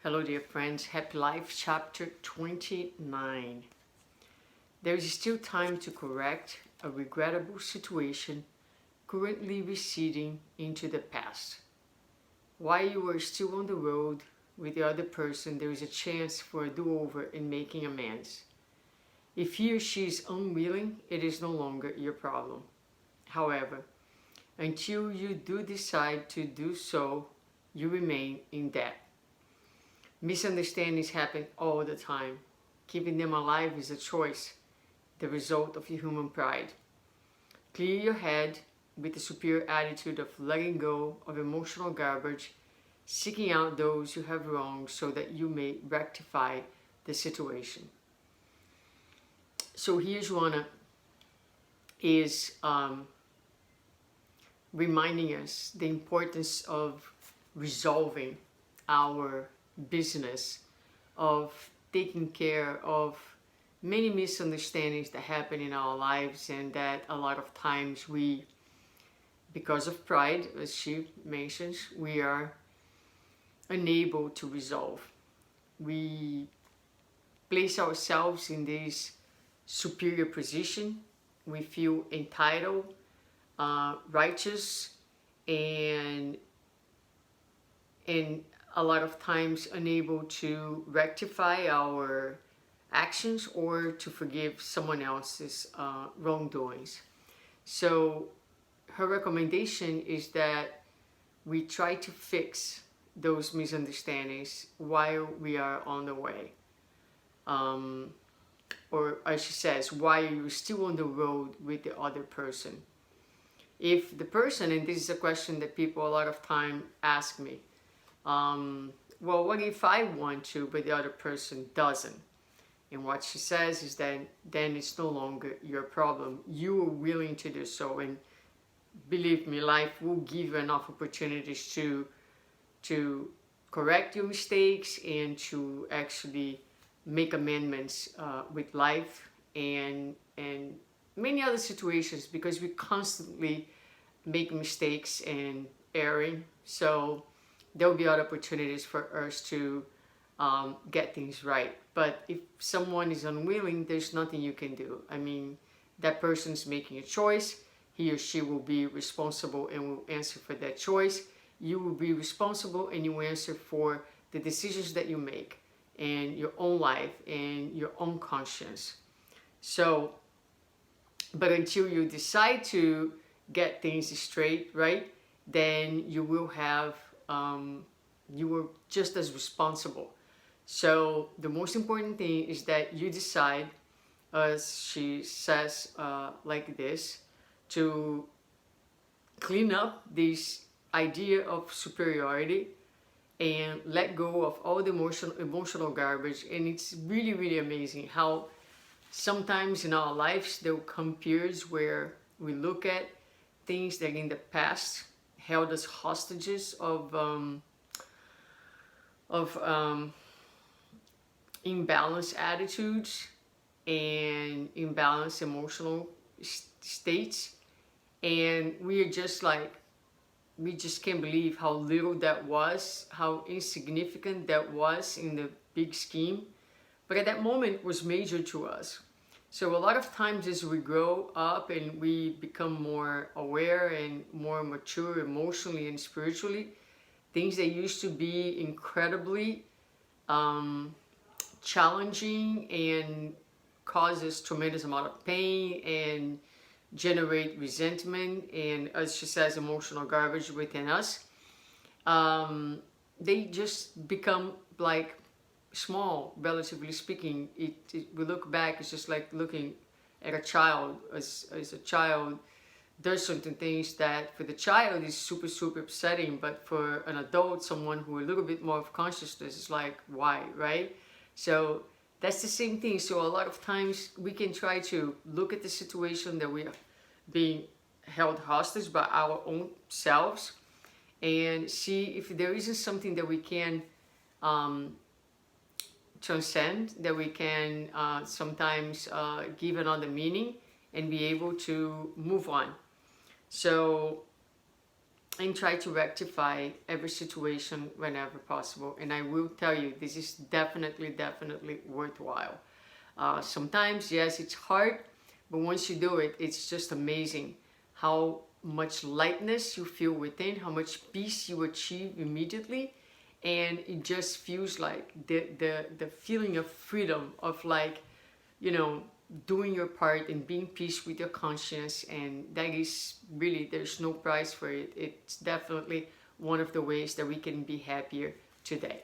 Hello dear friends, Happy Life chapter 29. There is still time to correct a regrettable situation currently receding into the past. While you are still on the road with the other person, there is a chance for a do-over in making amends. If he or she is unwilling, it is no longer your problem. However, until you do decide to do so, you remain in debt. Misunderstandings happen all the time. Keeping them alive is a choice, the result of your human pride. Clear your head with the superior attitude of letting go of emotional garbage, seeking out those you have wronged so that you may rectify the situation. So here's Juana is reminding us the importance of resolving our business, of taking care of many misunderstandings that happen in our lives, and that a lot of times we, because of pride, as she mentions, we are unable to resolve. We place ourselves in this superior position. We feel entitled, righteous, and a lot of times unable to rectify our actions or to forgive someone else's wrongdoings. So her recommendation is that we try to fix those misunderstandings while we are on the way. Or as she says, while you're still on the road with the other person. If the person, and this is a question that people a lot of time ask me, well, what if I want to, but the other person doesn't? And what she says is that then it's no longer your problem. You are willing to do so, and believe me, life will give you enough opportunities to correct your mistakes and to actually make amendments with life and many other situations, because we constantly make mistakes and erring. So there will be other opportunities for us to get things right. But if someone is unwilling, there's nothing you can do. I mean, that person's making a choice. He or she will be responsible and will answer for that choice. You will be responsible and you will answer for the decisions that you make and your own life and your own conscience. So, but until you decide to get things straight, right, then you will have you were just as responsible. So the most important thing is that you decide, as she says like this, to clean up this idea of superiority and let go of all the emotional garbage. And it's really, really amazing how sometimes in our lives there will come periods where we look at things that in the past held us hostages of imbalanced attitudes and imbalanced emotional states, and we are just like, we just can't believe how little that was, how insignificant that was in the big scheme, but at that moment was major to us. So a lot of times as we grow up and we become more aware and more mature emotionally and spiritually, things that used to be incredibly challenging and cause us tremendous amount of pain and generate resentment and, as she says, emotional garbage within us, they just become like small, relatively speaking. We look back, it's just like looking at a child. As a child does certain things that for the child is super, super upsetting, but for an adult, someone who a little bit more of consciousness, is like, why, right? So that's the same thing. So a lot of times we can try to look at the situation that we are being held hostage by our own selves and see if there isn't something that we can transcend, that we can sometimes give another meaning and be able to move on. So and try to rectify every situation whenever possible. And I will tell you, this is definitely worthwhile. Sometimes, yes, it's hard, but once you do it, it's just amazing how much lightness you feel within, how much peace you achieve immediately. And it just feels like the feeling of freedom, of like, you know, doing your part and being peace with your conscience. And that is really, there's no price for it. It's definitely one of the ways that we can be happier today.